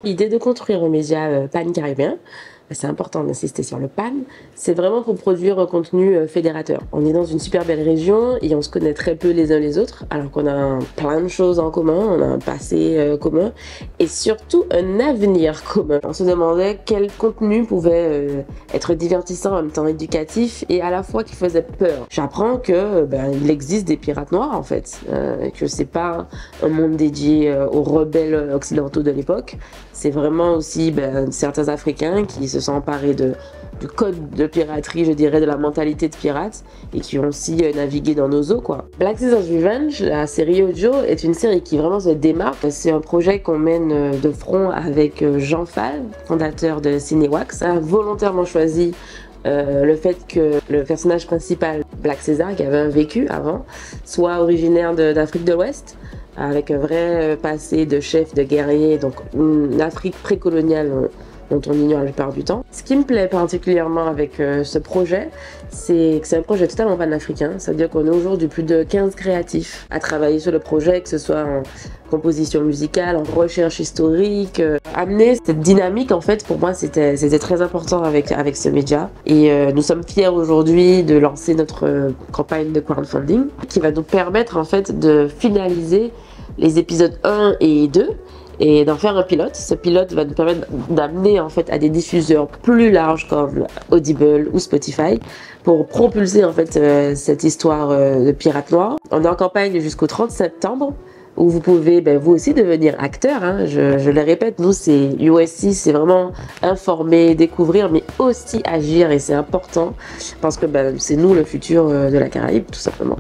L'idée de construire un média pan-caribéen, c'est important d'insister sur le pan, c'est vraiment pour produire un contenu fédérateur. On est dans une super belle région et on se connaît très peu les uns les autres, alors qu'on a plein de choses en commun, on a un passé commun et surtout un avenir commun. On se demandait quel contenu pouvait être divertissant en même temps éducatif et à la fois qui faisait peur. J'apprends que il existe des pirates noirs en fait, que c'est pas un monde dédié aux rebelles occidentaux de l'époque. C'est vraiment aussi certains Africains qui se sont emparés du code de piraterie, je dirais, de la mentalité de pirate et qui ont aussi navigué dans nos eaux, quoi. Black Caesar's Revenge, la série audio, est une série qui vraiment se démarque. C'est un projet qu'on mène de front avec Jean Fall, fondateur de Cinewax, a volontairement choisi le fait que le personnage principal, Black Caesar, qui avait un vécu avant, soit originaire d'Afrique de l'Ouest, avec un vrai passé de chef, de guerrier, donc une Afrique précoloniale dont on ignore la plupart du temps. Ce qui me plaît particulièrement avec ce projet, c'est que c'est un projet totalement panafricain, c'est-à-dire qu'on est aujourd'hui plus de 15 créatifs à travailler sur le projet, que ce soit en composition musicale, en recherche historique. Amener cette dynamique, en fait, pour moi, c'était très important avec ce média. Et nous sommes fiers aujourd'hui de lancer notre campagne de crowdfunding qui va nous permettre, en fait, de finaliser les épisodes 1 et 2 et d'en faire un pilote. Ce pilote va nous permettre d'amener en fait à des diffuseurs plus larges comme Audible ou Spotify pour propulser en fait cette histoire de pirate noir. On est en campagne jusqu'au 30 septembre où vous pouvez vous aussi devenir acteur. Hein. Je le répète, nous c'est USC, c'est vraiment informer, découvrir, mais aussi agir et c'est important parce que c'est nous le futur de la Caraïbe tout simplement.